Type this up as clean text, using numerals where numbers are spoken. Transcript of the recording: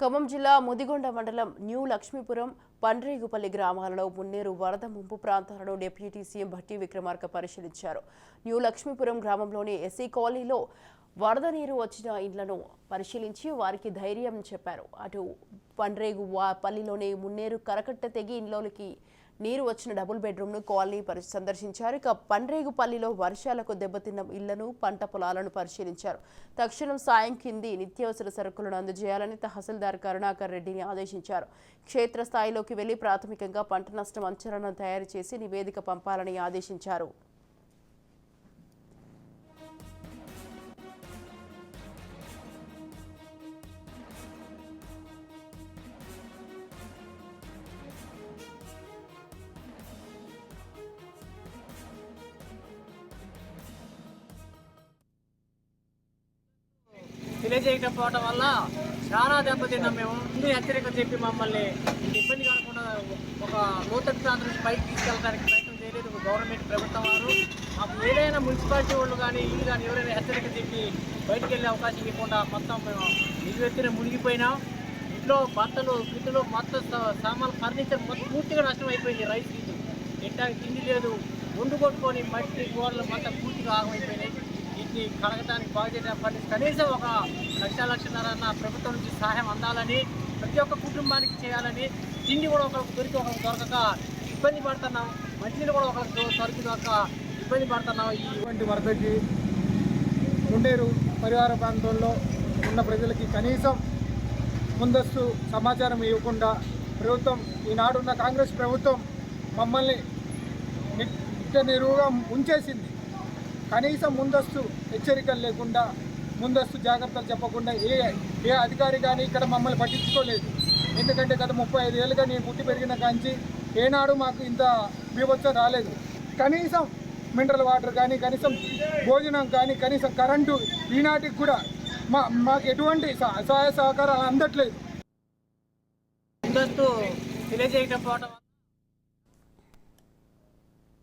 ఖమ్మం జిల్లా ముదిగొండ మండలం న్యూ లక్ష్మీపురం పండ్రేగుపల్లి గ్రామాలలో మున్నేరు వరద ముంపు ప్రాంతాలను డిప్యూటీ సీఎం భట్టి విక్రమార్క పరిశీలించారు. న్యూ లక్ష్మీపురం గ్రామంలోని ఎస్సీ కాలనీలో వరద నీరు వచ్చిన ఇండ్లను పరిశీలించి వారికి ధైర్యం చెప్పారు. అటు పండ్రేగుపల్లిలోని మున్నేరు కరకట్ట తెగి ఇంట్లోకి నీరు వచ్చిన డబుల్ బెడ్రూమ్ ను కాలనీ సందర్శించారు. ఇక పండ్రేగుపల్లిలో వర్షాలకు దెబ్బతిన్న ఇళ్లను, పంట పొలాలను పరిశీలించారు. తక్షణం సాయం కింది నిత్యావసర సరుకులను అందజేయాలని తహసీల్దార్ కరుణాకర్ రెడ్డిని ఆదేశించారు. క్షేత్రస్థాయిలోకి వెళ్లి ప్రాథమికంగా పంట నష్టం అంచనాను తయారు చేసి నివేదిక పంపాలని ఆదేశించారు. తెలియజేయకపోవడం వల్ల చాలా దెబ్బతిన్నాం. మేము ముందు హెచ్చరిక చెప్పి మమ్మల్ని ఇబ్బంది కాకుండా ఒక నూతన ప్రాంతం నుంచి పైకి తీసుకెళ్ళడానికి ప్రయత్నం చేయలేదు గవర్నమెంట్ ప్రభుత్వం వారు. మాకు ఏదైనా మున్సిపాలిటీ వాళ్ళు కానీ ఇల్లు కానీ ఎవరైనా హెచ్చరిక చెప్పి బయటకు వెళ్ళే అవకాశం ఇవ్వకుండా మొత్తం మేము నిలువెత్తిన మునిగిపోయినాం. ఇంట్లో బట్టలు గిట్టలు మొత్తం సామాన్లు ఫర్నిచర్ మొత్తం పూర్తిగా నష్టం అయిపోయింది. రైస్ తింటానికి తిండి లేదు, ఒండు కొట్టుకొని మట్టి గోడలు మొత్తం పూర్తిగా ఆగమైపోయినాయి. వీటిని కడగడానికి బాగు చేయడానికి కనీసం ఒక లక్షన్నర ప్రభుత్వం నుంచి సహాయం అందాలని, ప్రతి ఒక్క కుటుంబానికి చేయాలని, తిండి కూడా ఒకరికి దొరికి ఒకరికి దొరకక ఇబ్బంది పడుతున్నాం. మంచినీళ్ళు కూడా ఒకరికి దొరక ఇబ్బంది పడుతున్నాం. ఇటువంటి వరదకి మున్నేరు పరివార ప్రాంతంలో ఉన్న ప్రజలకి కనీసం ముందస్తు సమాచారం ఇవ్వకుండా ప్రభుత్వం, ఈనాడున్న కాంగ్రెస్ ప్రభుత్వం మమ్మల్ని నిత్య నిరువుగా ఉంచేసింది. కనీసం ముందస్తు హెచ్చరికలు లేకుండా, ముందస్తు జాగ్రత్తలు చెప్పకుండా ఏ అధికారి కానీ ఇక్కడ మమ్మల్ని పట్టించుకోలేదు. ఎందుకంటే గత 35 ఏళ్ళుగా నేను పుట్టి పెరిగిన కాంచి ఏనాడు మాకు ఇంత బీభత్సం రాలేదు. కనీసం మినరల్ వాటర్ కానీ, కనీసం భోజనం కానీ, కనీసం కరెంటు ఈనాటికి కూడా మాకు ఎటువంటి సహాయ సహకారాలు అందట్లేదు. ముందస్తు తెలియజేయకపోవడం